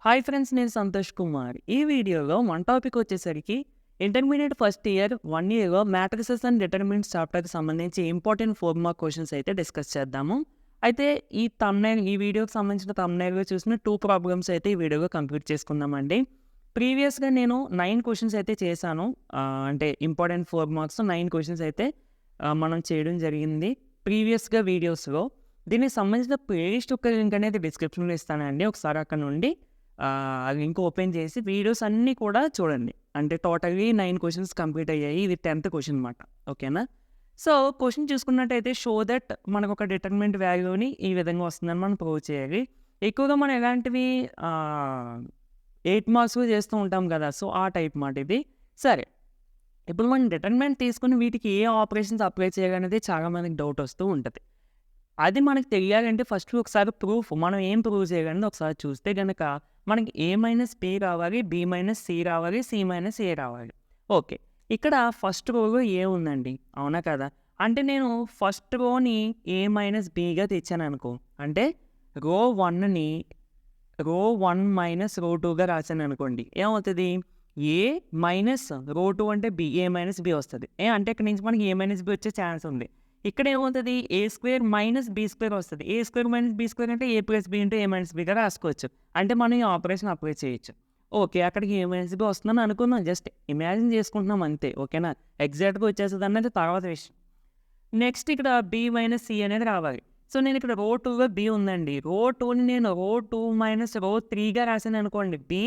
Hi friends, నేను సంతోష్ కుమార్. ఈ వీడియోలో మన టాపిక్ వచ్చేసరికి ఇంటర్మీడియట్ ఫస్ట్ ఇయర్ 1 ఇయర్‌లో మ్యాట్రిసెస్ అండ్ డిటర్మినెంట్స్ చాప్టర్‌కి సంబంధించి ఇంపార్టెంట్ 4 మార్క్ క్వెషన్స్ అయితే డిస్కస్ చేద్దాము. అయితే ఈ వీడియోకి సంబంధించిన థంబ్‌నెయిల్‌లో చూసిన 2 ప్రాబ్లమ్స్ అయితే ఈ వీడియోలో కంప్లీట్ చేసుకుందామండి. ప్రీవియస్‌గా నేను 9 క్వెషన్స్ అయితే చేశాను. అంటే ఇంపార్టెంట్ 4 మార్క్స్ 9 క్వెషన్స్ అయితే మనం చేయడం జరిగింది ప్రీవియస్‌గా వీడియోస్‌లో. దీనికి సంబంధించిన ప్లేలిస్ట్ యొక్క లింక్ అనేది డిస్క్రిప్షన్‌లో ఇస్తానండి. ఒకసారి అక్కడ నుండి ఆ లింక్ ఓపెన్ చేసి వీడియోస్ అన్నీ కూడా చూడండి. అంటే టోటల్లీ 9 క్వెషన్స్ కంప్లీట్ అయ్యాయి. ఇది 10థ్ క్వెషన్ మాట. ఓకేనా? సో, క్వెషన్ చూసుకున్నట్టయితే షో దట్ మనకొక డిటర్మినెంట్ వాల్యూని ఈ విధంగా వస్తుందని మనం ప్రూవ్ చేయాలి. ఎక్కువగా మనం ఎలాంటివి 8 మార్క్స్‌వి చేస్తూ ఉంటాం కదా! సో, ఆ టైప్ మాట ఇది. సరే. ఇప్పుడు మనం డిటర్మినెంట్ తీసుకొని వీటికి ఏ ఆపరేషన్స్ అప్లై చేయాలనేది చాలా మందికి డౌట్ వస్తూ ఉంటది. అది మనకు తెలియాలంటే ఫస్ట్ ఒకసారి మనం ఏం ప్రూవ్ చేయాలనేది ఒకసారి చూస్తే గనక మనకి ఏ మైనస్ బి రావాలి, బి మైనస్ సి రావాలి, సి మైనస్ ఏ రావాలి. ఓకే. ఇక్కడ ఫస్ట్ రోలో ఏ ఉందండి. అవునా కదా? అంటే నేను ఫస్ట్ రోని ఏ మైనస్ బిగా తెచ్చాననుకో. అంటే రో 1ని రో 1 మైనస్ రో 2గా రాశాననుకోండి. ఏమవుతది? ఏ మైనస్ రో 2 అంటే బి. ఏ మైనస్ బి వస్తది. అంటే ఇక్కడి నుంచి మనకి ఏ మైనస్ బి వచ్చే ఛాన్స్ ఉంది. ఇక్కడ ఏమవుతది? ఏ స్క్వేర్ మైనస్ బి స్క్వేర్ వస్తది. ఏ స్క్వేర్ మైనస్ బి స్క్వేర్ అంటే ఏ plus B into A minus బిగా రాసుకోవచ్చు. అంటే మనం ఈ ఆపరేషన్ అప్లై చేయొచ్చు. ఓకే. అక్కడికి ఏ మైనస్ బి వస్తుందని అనుకుందాం. జస్ట్ ఇమాజిన్ చేసుకుంటున్నాం అంతే. ఓకేనా? ఎగ్జాక్ట్‌గా వచ్చేస్తదన్నది తర్వాత విషయం. నెక్స్ట్ ఇక్కడ బి మైనస్ సి అనేది రావాలి. సో, నేను ఇక్కడ రో 2లో బి ఉందండి. రో 2ని నేను రో 2 మైనస్ రో 3గా రాశాననుకోండి. B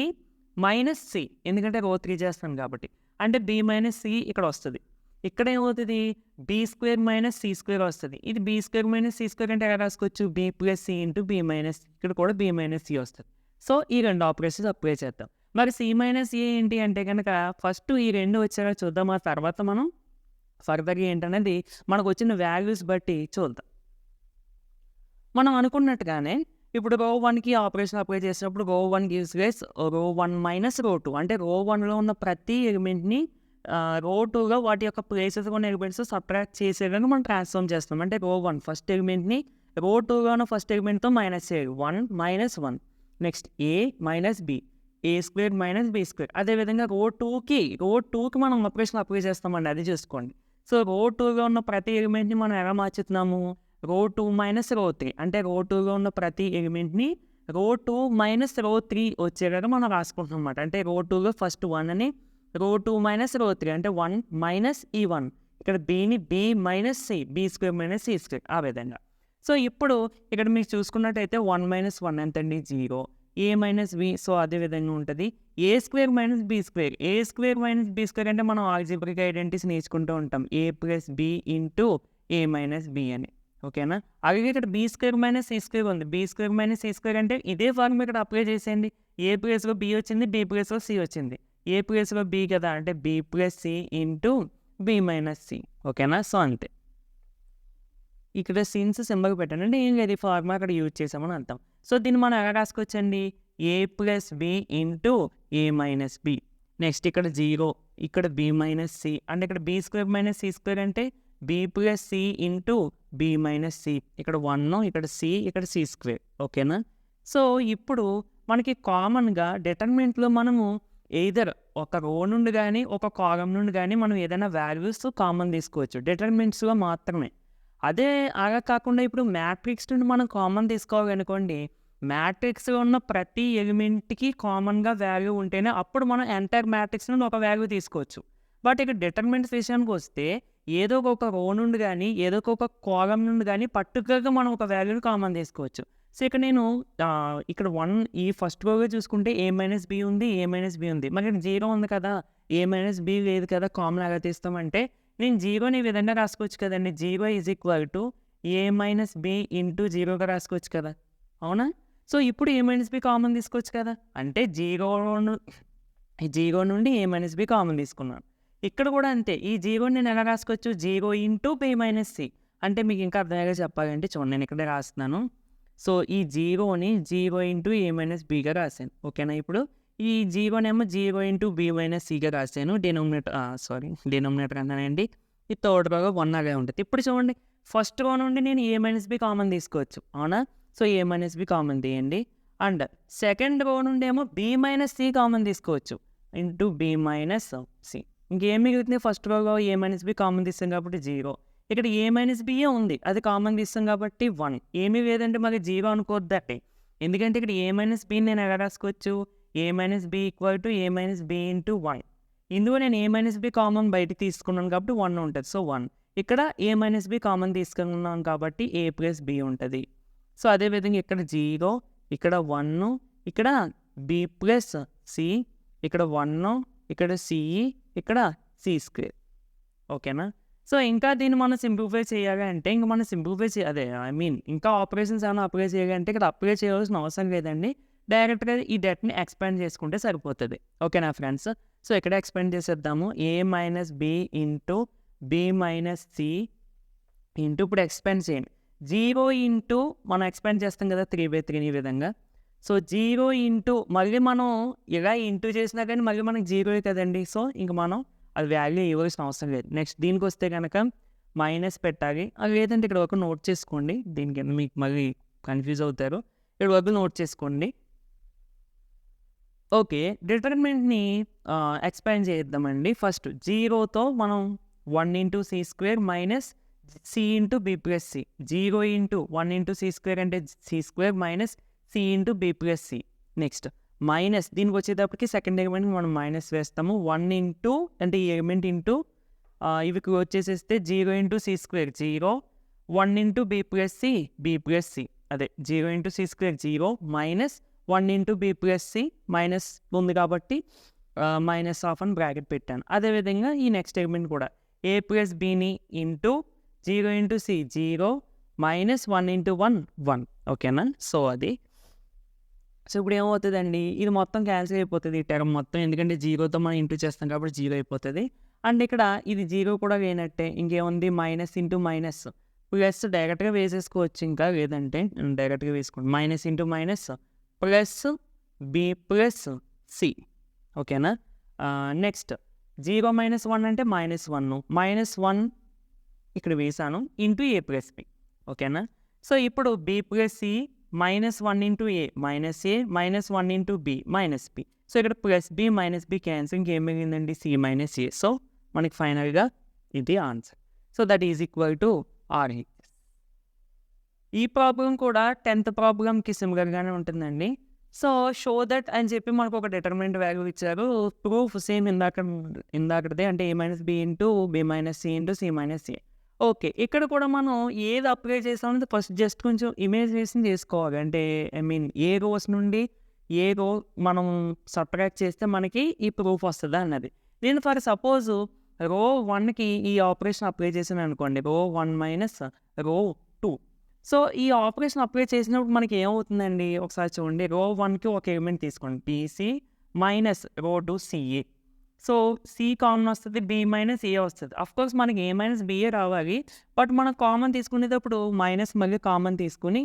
minus C. ఎందుకంటే రో 3 చేస్తాను కాబట్టి. అంటే బి మైనస్ సి ఇక్కడ వస్తది. ఇక్కడ ఏమవుతది? B square minus C square వస్తది. ఇది B square minus C square అంటే ఎలా రాసుకోవచ్చు? B plus C into B minus ఇక్కడ కూడా బి మైనస్ సి వస్తది. సో, ఈ 2 ఆపరేషన్స్ అప్లై చేద్దాం. మరి సి మైనస్ ఏ ఏంటి అంటే గనక ఫస్ట్ ఈ 2 వచ్చాక చూద్దాం. ఆ తర్వాత మనం ఫర్దర్‌గా ఏంటనేది మనకొచ్చిన వాల్యూస్ బట్టి చూద్దాం. మనం అనుకున్నట్టుగానే ఇప్పుడు రో 1కి ఆపరేషన్ అప్లై చేసినప్పుడు రో 1 గివ్స్ రైస్ రో 1 మైనస్ రో 2. అంటే రో 1లో ఉన్న ప్రతి ఎలిమెంట్‌ని రో 2లో వాటి యొక్క ప్లేసెస్‌లో ఉన్న ఎలిమెంట్స్ సబ్ట్రాక్ట్ చేసేలాగా మనం ట్రాన్స్‌ఫార్మ్ చేస్తాం. అంటే రో 1 ఫస్ట్ ఎలిమెంట్‌ని రో 2లో ఉన్న ఫస్ట్ ఎలిమెంట్‌తో మైనస్ చేయాలి. 1 మైనస్ 1. నెక్స్ట్ ఏ మైనస్ బి. ఏ స్క్వేర్ మైనస్ బి స్క్వేర్. అదేవిధంగా రో 2కి మనం ఆపరేషన్ అప్లై చేస్తామండి. అది చూసుకోండి. సో, రో 2లో ఉన్న ప్రతి ఎలిమెంట్‌ని మనం ఎలా మార్చుతున్నాము? రో 2 మైనస్ రో 3. అంటే రో 2లో ఉన్న ప్రతి ఎలిమెంట్‌ని రో 2 మైనస్ రో 3 వచ్చేలాగా మనం రాసుకుంటున్నాం అన్నమాట. అంటే రో 2లో ఫస్ట్ 1 అని రో 2 మైనస్ రో 3 అంటే 1 మైనస్ ఈ 1. ఇక్కడ బిని B minus C. B square minus C square ఆ విధంగా. సో, ఇప్పుడు ఇక్కడ మీరు చూసుకున్నట్టయితే 1 మైనస్ 1 ఎంతండి? 0. ఏ మైనస్ బి. సో, అదే విధంగా ఉంటది. A square minus B square. A square minus B square అంటే మనం ఆల్జీబ్రిక్ ఐడెంటిటీస్ నేర్చుకుంటూ ఉంటాం. A plus B into A minus B అని. ఓకేనా? అలాగే ఇక్కడ B square minus C square ఉంది. B square minus C square అంటే ఇదే ఫార్ములా ఇక్కడ అప్లై చేసేయండి. ఏ ప్లేస్‌లో బి వచ్చింది. బి ప్లేస్‌లో సి వచ్చింది. ఏ ప్లేస్‌లో బి కదా! అంటే B plus C into B minus C. ఓకేనా? సో, అంతే. ఇక్కడ సిన్స్ సింబల్ పెట్టాను. అంటే ఏం లేదు. ఈ ఫార్ములా అక్కడ యూజ్ చేసామని అర్థం. సో, దీన్ని మనం ఎలా రాసుకోవచ్చండి? A plus B into A minus B. Next ఇక్కడ 0. ఇక్కడ బి మైనస్ సి. అంటే ఇక్కడ B square minus C square అంటే B plus C into B minus C. ఇక్కడ 1 ఇక్కడ సి ఇక్కడ సి స్క్వేర్. ఓకేనా? సో, ఇప్పుడు మనకి కామన్‌గా డిటర్మినెంట్‌లో మనము ఎయిదర్ ఒక రో నుండి గాని, ఒక కాలమ్ నుండి గాని మనం ఏదైనా వాల్యూస్ కామన్ తీసుకోవచ్చు. డిటర్మినెంట్స్‌లో మాత్రమే. అదే అలా కాకుండా ఇప్పుడు మ్యాట్రిక్స్ నుండి మనం కామన్ తీసుకోవాలనుకోండి. మ్యాట్రిక్స్‌లో ఉన్న ప్రతి ఎలిమెంట్‌కి కామన్‌గా వాల్యూ ఉంటేనే అప్పుడు మనం ఎంటైర్ మ్యాట్రిక్స్ నుండి ఒక వాల్యూ తీసుకోవచ్చు. బట్ ఇక్కడ డిటర్మినెంట్స్ విషయానికొస్తే ఏదో ఒక రో నుండి గాని, ఏదో ఒక కాలమ్ నుండి గాని పర్టిక్యులర్‌గా మనం ఒక వాల్యూని కామన్ తీసుకోవచ్చు. సో, ఇక్కడ నేను ఇక్కడ 1 ఈ ఫస్ట్ రోలో చూసుకుంటే ఏ మైనస్ బి ఉంది. ఏ మైనస్ బి ఉంది. మరి ఇక్కడ 0 ఉంది కదా! ఏ మైనస్ బి లేదు కదా! కామన్ ఎలా తీస్తామంటే నేను 0ని ఈ విధంగా రాసుకోవచ్చు కదండీ. 0 is equal to A minus B into 0గా రాసుకోవచ్చు కదా! అవునా? సో, ఇప్పుడు ఏ మైనస్ బి కామన్ తీసుకోవచ్చు కదా! అంటే 0 నుండి ఏ మైనస్ బి కామన్ తీసుకున్నాను. ఇక్కడ కూడా అంతే. ఈ 0ని నేను ఎలా రాసుకోవచ్చు? 0 ఇంటూ బి మైనస్ సి. అంటే మీకు ఇంకా అర్థమయ్యేలా చెప్పాలంటే చూడండి నేను ఇక్కడే రాస్తున్నాను. సో, ఈ 0ని 0 ఇంటూ ఏ మైనస్ బిగా రాశాను. ఓకేనా? ఇప్పుడు ఈ 0నేమో 0 ఇంటూ బి మైనస్ సిగా రాశాను. డినామినేటర్ అన్నానండి. ఈ థర్డ్ రోలో 1 అలాగే ఉంటది. ఇప్పుడు చూడండి ఫస్ట్ రో నుండి నేను ఏ మైనస్ బి కామన్ తీసుకోవచ్చు. అవునా? So, A minus B common తీయండి. అండ్ సెకండ్ రో నుండి ఏమో బి మైనస్ సి కామన్ తీసుకోవచ్చు ఇంటూ బి మైనస్ సి. ఇంకేం మిగులుతుంది, ఫస్ట్ రోలో ఏ మైనస్ బి కామన్ తీస్తాం కాబట్టి 0. ఇక్కడ ఏ మైనస్ బిఏ ఉంది, అది కామన్ తీస్తాం కాబట్టి 1. ఏమీ లేదంటే మరి 0 అనుకోవద్దండి, ఎందుకంటే ఇక్కడ ఏ మైనస్ బిని నేను ఎలా రాసుకోవచ్చు, A minus B equal to A minus B into 1. ఇందులో నేను ఏ మైనస్ బి కామన్ బయట తీసుకున్నాను కాబట్టి 1 ఉంటుంది, సో 1. ఇక్కడ ఏ మైనస్ బి కామన్ తీసుకున్నాం కాబట్టి ఏ ప్లస్ బి ఉంటుంది. సో అదేవిధంగా ఇక్కడ 0, ఇక్కడ 1, ఇక్కడ బి ప్లస్ సి, ఇక్కడ 1, ఇక్కడ సిఈ, ఇక్కడ సి స్క్వేర్. ఓకేనా. సో ఇంకా దీన్ని మనం సింప్లిఫై చేయాలి అంటే ఇంకా మనం సింప్లిఫై ఇంకా ఆపరేషన్స్ ఏమైనా అప్లై చేయాలి అంటే ఇక్కడ అప్లై చేయాల్సిన అవసరం లేదండి, డైరెక్ట్గా ఈ డెట్ని ఎక్స్పాండ్ చేసుకుంటే సరిపోతుంది. ఓకేనా ఫ్రెండ్స్. సో ఇక్కడ ఎక్స్పాండ్ చేసేద్దాము, A minus B into B minus C into, ఇప్పుడు ఎక్స్పాండ్ చేయండి 0 ఇంటూ మనం ఎక్స్పాండ్ చేస్తాం కదా 3/3 ఈ విధంగా. సో 0 ఇంటూ మళ్ళీ మనం ఇలా ఇంటూ చేసినా కానీ మళ్ళీ మనకి 0 కదండి, సో ఇంక మనం అది వాల్యూ ఇవ్వాల్సిన అవసరం లేదు. నెక్స్ట్ దీనికి వస్తే కనుక మైనస్ పెట్టాలి, అది లేదంటే ఇక్కడ వరకు నోట్ చేసుకోండి, దీనికి మీకు మళ్ళీ కన్ఫ్యూజ్ అవుతారు, ఇక్కడ వరకు నోట్ చేసుకోండి. ఓకే, డిటర్మినెంట్ని ఎక్స్పాండ్ చేద్దామండి. ఫస్ట్ 0తో మనం 1 into C square minus C into B plus C. 0 into 1 into C square అంటే C square minus C into B plus C. Next minus దీనికి వచ్చేటప్పటికి సెకండ్ ఎలిమెంట్కి మనం మైనస్ వేస్తాము, 1 ఇంటూ అంటే ఈ ఎలిమెంట్ ఇంటూ ఇవి వచ్చేసేస్తే 0 into C square 0, 1 into B plus C B plus C, అదే 0 into C square 0 minus 1 into B plus C, minus ఉంది కాబట్టి మైనస్ ఆఫ్ అని బ్రాకెట్ పెట్టాను. అదేవిధంగా ఈ నెక్స్ట్ ఎలిమెంట్ కూడా ఏ ప్లస్ బిని into 0 into C 0 minus 1 into 1 1. ఓకేనా. సో అది సో ఇప్పుడు ఏమవుతుందండి, ఇది మొత్తం క్యాన్సిల్ అయిపోతుంది ఈ టర్మ్ మొత్తం, ఎందుకంటే 0తో మనం ఇంటూ చేస్తాం కాబట్టి 0 అయిపోతుంది. అండ్ ఇక్కడ ఇది 0 కూడా వేయనట్టే, ఇంకేముంది మైనస్ ఇంటూ మైనస్ ప్లస్ డైరెక్ట్గా వేసేసుకోవచ్చు, ఇంకా లేదంటే డైరెక్ట్గా వేసుకోండి, minus into minus plus B plus C. ఓకేనా. నెక్స్ట్ 0 మైనస్ 1 అంటే -1, -1 ఇక్కడ వేసాను ఇంటూ ఏ ప్లస్ బి. ఓకేనా. సో ఇప్పుడు B plus C -1 into A minus A minus 1 into B minus B. సో ఇక్కడ ప్లస్ బి మైనస్ బి క్యాన్సిల్, ఇంకేం మిగిలిందండి సి మైనస్ ఏ. సో మనకి ఫైనల్గా ఇది answer. So that is equal to RH. ఈ ప్రాబ్లం కూడా 10th ప్రాబ్లంకి సిమిలర్గానే ఉంటుందండి. సో షో దట్ అని చెప్పి మనకు ఒక డిటర్మినెంట్ వాల్యూ ఇచ్చారు, ప్రూఫ్ సేమ్ ఇందాకదే అంటే A minus B into B minus C into C minus A. Okay, ఇక్కడ కూడా మనం ఏది అప్లై చేస్తామనేది ఫస్ట్ జస్ట్ కొంచెం ఇమేజినేషన్ చేసుకోవాలి, అంటే ఏ రోస్ నుండి ఏ రో మనం సబ్ట్రాక్ట్ చేస్తే మనకి ఈ ప్రూఫ్ వస్తుందా అన్నది. నేను ఫర్ సపోజ్ రో 1కి ఈ ఆపరేషన్ అప్లై చేసాను అనుకోండి, రో 1 మైనస్ రో 2. సో ఈ ఆపరేషన్ అప్లై చేసినప్పుడు మనకి ఏమవుతుందండి, ఒకసారి చూడండి, రో 1కి ఒక ఎలిమెంట్ తీసుకోండి బీసీ మైనస్ రో 2 సిఏ. సో సి కామన్ వస్తుంది, బి మైనస్ ఏ వస్తుంది. అఫ్కోర్స్ మనకి ఏ మైనస్ బిఏ రావాలి, బట్ మనం కామన్ తీసుకునేటప్పుడు మైనస్ మళ్ళీ కామన్ తీసుకుని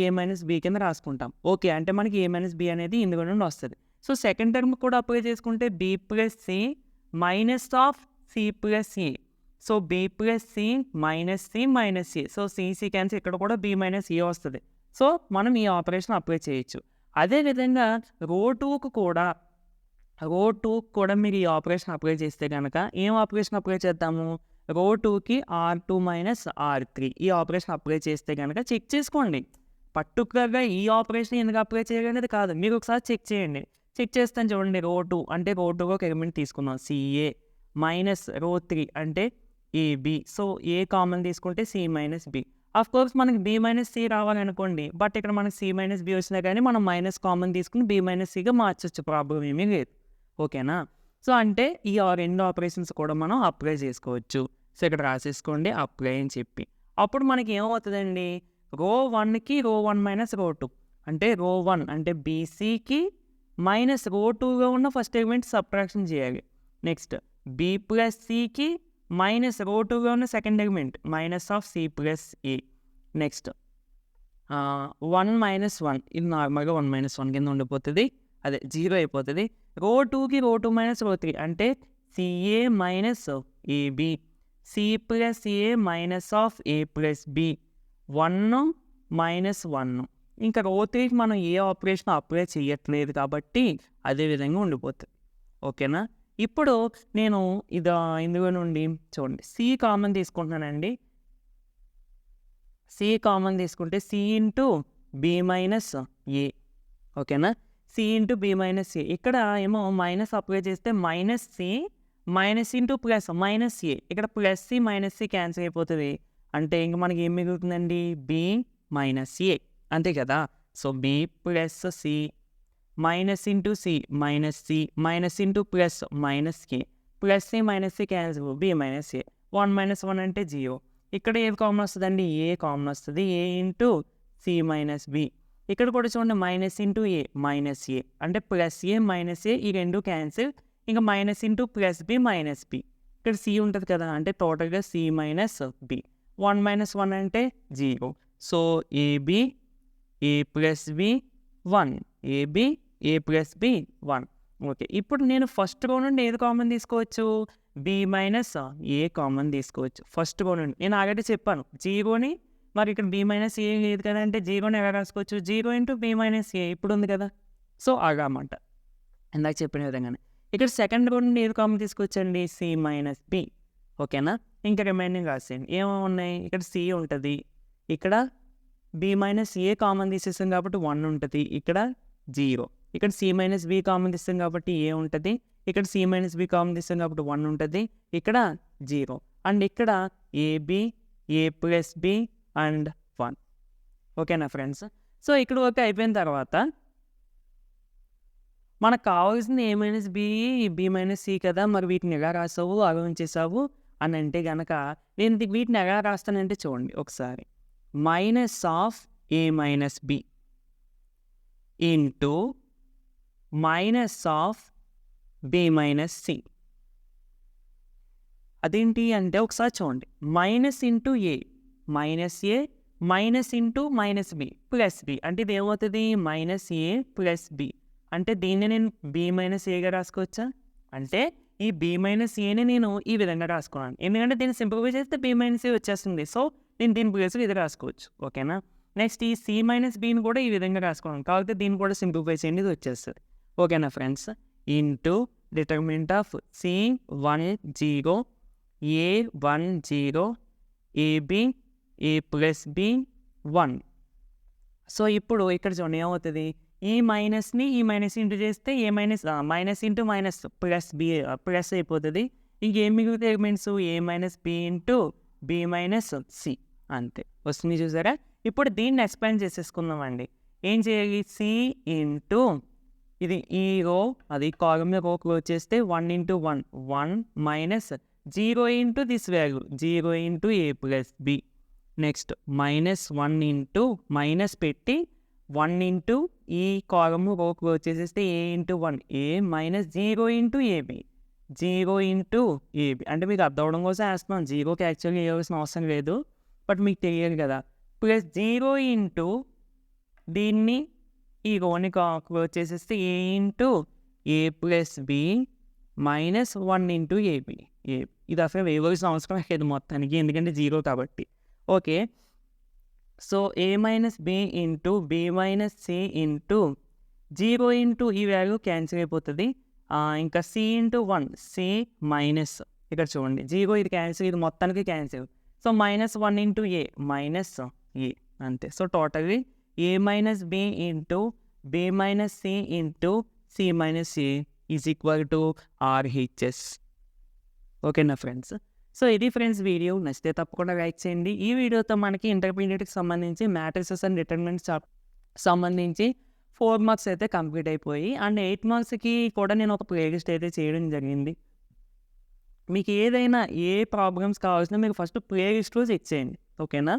ఏ మైనస్ బి కింద రాసుకుంటాం. ఓకే, అంటే మనకి ఏ మైనస్ బి అనేది ఇందులో నుండి వస్తుంది. సో సెకండ్ టర్మ్ కూడా అప్లై చేసుకుంటే B plus C minus of C plus A. So B plus C minus C minus A. So C cancel, ఇక్కడ కూడా బి మైనస్ ఏ వస్తుంది. సో మనం ఈ ఆపరేషన్ అప్లై చేయొచ్చు. అదేవిధంగా రో 2కు కూడా మీరు ఈ ఆపరేషన్ అప్లై చేస్తే కనుక ఏం ఆపరేషన్ అప్లై చేద్దాము, రో 2కి R2 మైనస్ R3 ఈ ఆపరేషన్ అప్లై చేస్తే కనుక చెక్ చేసుకోండి. పర్టికులర్గా ఈ ఆపరేషన్ ఎందుకు అప్లై చేయాలనేది కాదు, మీరు ఒకసారి చెక్ చేయండి. చెక్ చేస్తాను చూడండి, రో 2 అంటే రో 2 ఒక ఎలిమెంట్ తీసుకుందాం సిఏ మైనస్ రో 3 అంటే ఏబి. సో ఏ కామన్ తీసుకుంటే సి మైనస్ బి. అఫ్కోర్స్ మనకి బి మైనస్ సి రావాలనుకోండి, బట్ ఇక్కడ మనకి సి మైనస్ బి వచ్చినా కానీ మనం మైనస్ కామన్ తీసుకుని బి మైనస్ సిగా మార్చొచ్చు, ప్రాబ్లం ఏమీ లేదు. ఓకేనా. సో అంటే ఈ రెండు ఆపరేషన్స్ కూడా మనం అప్లై చేసుకోవచ్చు. సో ఇక్కడ రాసేసుకోండి అప్లై అని చెప్పి. అప్పుడు మనకి ఏమవుతుందండి, రో 1కి రో 1 మైనస్ రో 2 అంటే రో 1 అంటే బీసీకి మైనస్ రో 2లో ఉన్న ఫస్ట్ ఎలిమెంట్ సబ్ట్రాక్షన్ చేయాలి. నెక్స్ట్ బి ప్లస్ సికి మైనస్ రో 2లో ఉన్న second element minus of C plus A. Next 1 minus 1 ఇది నార్మల్గా 1 మైనస్ 1 కింద ఉండిపోతుంది, అదే 0 అయిపోతుంది. రో 2కి రో 2 మైనస్ రో 3 అంటే CA minus AB. C plus A minus of A plus B. 1 minus 1 ఇంకా రో 3కి మనం ఏ ఆపరేషన్ అప్లై చేయట్లేదు కాబట్టి అదే విధంగా ఉండిపోతుంది. ఓకేనా? ఇప్పుడు నేను ఇందులో నుండి చూడండి సి కామన్ తీసుకుంటున్నానండి. సి కామన్ తీసుకుంటే C into B minus A. ఓకేనా? C into B minus A. ఇక్కడ ఏమో మైనస్ అప్లై చేస్తే minus C minus into plus minus A. ఇక్కడ plus C minus C cancel అయిపోతుంది. అంటే ఇంక మనకి ఏం మిగులుతుందండి? B minus A. అంతే కదా? So B plus C minus into C minus into plus minus A. Plus C minus C cancel B minus A. 1 minus 1 అంటే 0. ఇక్కడ ఏది కామన్ వస్తుందండి? ఏ కామన్ వస్తుంది. A into C minus B. ఇక్కడ కూడా చూడండి minus into A minus A అంటే plus A minus A, ఈ రెండు క్యాన్సిల్. ఇంకా minus into plus B minus B. ఇక్కడ సి ఉంటుంది కదా, అంటే టోటల్గా సి మైనస్ బి. 1 మైనస్ 1 అంటే 0. So AB A plus B 1. AB A plus B 1. Okay, ఇప్పుడు నేను ఫస్ట్ రో నుండి ఏది కామన్ తీసుకోవచ్చు? బి మైనస్ ఏ కామన్ తీసుకోవచ్చు ఫస్ట్ రో నుండి. నేను ఆల్రెడీ చెప్పాను జీరోని, మరి ఇక్కడ బి మైనస్ ఏ లేదు కదా, అంటే జీరోని ఎలా రాసుకోవచ్చు? 0 ఇంటూ బి మైనస్ ఏ ఇప్పుడు ఉంది కదా. సో అన్నమాట ఇందాక చెప్పిన విధంగానే. ఇక్కడ సెకండ్ రో నుండి ఏది కామన్ తీసుకొచ్చండి? C minus B. ఓకేనా? ఇంకా రిమైనింగ్ రాసేయండి. ఏమేమి ఉన్నాయి? ఇక్కడ సి ఉంటుంది, ఇక్కడ బి మైనస్ ఏ కామన్ తీసేస్తాం కాబట్టి 1 ఉంటుంది, ఇక్కడ 0. ఇక్కడ సి మైనస్ బి కామన్ తీస్తాం కాబట్టి ఏ ఉంటుంది, ఇక్కడ సి మైనస్ బి కామన్ తీస్తాం కాబట్టి 1 ఉంటుంది, ఇక్కడ 0. అండ్ ఇక్కడ AB A plus B and 1. ఓకేనా ఫ్రెండ్స్? సో ఇక్కడ ఓకే అయిపోయిన తర్వాత మనకు కావాల్సింది A minus B B minus C కదా, మరి వీటిని ఎలా రాసావు ఆలోచించేసావు అని అంటే కనుక నేను వీటిని ఎలా రాస్తానంటే చూడండి ఒకసారి. Minus of A minus B into minus of B minus C. అదేంటి అంటే ఒకసారి చూడండి, minus into A minus A minus into minus B plus B. అంటే ఇది ఏమవుతుంది? Minus A plus B. అంటే దీన్ని నేను బి మైనస్ ఏగా రాసుకోవచ్చా? అంటే ఈ బి మైనస్ ఏని నేను ఈ విధంగా రాసుకున్నాను, ఎందుకంటే దీన్ని సింప్లిఫై చేస్తే బి మైనస్ ఏ వచ్చేస్తుంది. సో నేను దీని ప్లేస్లో ఇది రాసుకోవచ్చు. ఓకేనా? నెక్స్ట్ ఈ సి మైనస్ బిని కూడా ఈ విధంగా రాసుకున్నాను, కాబట్టి దీన్ని కూడా సింప్లిఫై చేయండి, ఇది వచ్చేస్తుంది. ఓకేనా friends? Into determinant of C 1 0 A 1 0 AB A plus B 1. So ఇప్పుడు ఇక్కడ చూడండి ఏమవుతుంది? ఈ మైనస్ని ఈ మైనస్ ఇంటూ చేస్తే A minus minus into minus plus B plus అయిపోతుంది. ఇంకేం మిగిలితే elements? A minus B into B minus C. అంతే వస్తుంది, చూసారా? ఇప్పుడు దీన్ని ఎక్స్పాండ్ చేసేసుకుందామండి. ఏం చేయాలి? సి ఇంటూ ఇది ఈ రో అది కాలంలో రో క్లోజ్ చేస్తే 1 into 1 1 minus 0 into this value 0 into A plus B. Next minus 1 into minus పెట్టి 1 ఇంటూ ఈ కాలము రో క్లోజ్ చేసేస్తే A into 1 A minus 0 into AB 0 into AB. అంటే మీకు అర్థం అవడం కోసం వేస్తున్నాను, 0కి యాక్చువల్గా వేయాల్సిన అవసరం లేదు, బట్ మీకు తెలియదు కదా. ప్లస్ 0 ఇంటూ దీన్ని ఈ రోని క్లోజ్ చేసేస్తే A into A plus B minus 1 into AB. ఇది అసలు వేయవలసిన అవసరం లేదు మొత్తానికి, ఎందుకంటే 0 కాబట్టి. Okay, so A minus B into B minus C into 0 into ఈ వాల్యూ క్యాన్సిల్ అయిపోతుంది. ఇంకా సి ఇంటూ 1 సి మైనస్ ఇక్కడ చూడండి 0 ఇది క్యాన్సిల్, ఇది మొత్తానికి cancel. So minus 1 into A minus A అంతే. So totally A minus B into B minus C into C minus A is equal to RHS. ఓకేనా friends? So ఇది friends video. నచ్చితే తప్పకుండా లైక్ చేయండి. ఈ వీడియోతో మనకి ఇంటర్మీడియట్కి సంబంధించి మ్యాట్రిసెస్ అండ్ డిటర్మినెంట్స్ సంబంధించి 4 మార్క్స్ అయితే కంప్లీట్ అయిపోయి, అండ్ 8 మార్క్స్కి కూడా నేను ఒక ప్లేలిస్ట్ అయితే చేయడం జరిగింది. మీకు ఏదైనా ఏ ప్రాబ్లమ్స్ కావాల్సిన మీరు ఫస్ట్ ప్లేలిస్ట్లో చెక్ చేయండి. ఓకేనా?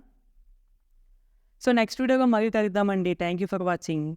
సో నెక్స్ట్ వీడియోలో మళ్ళీ కలుద్దామండి. Thank you for watching.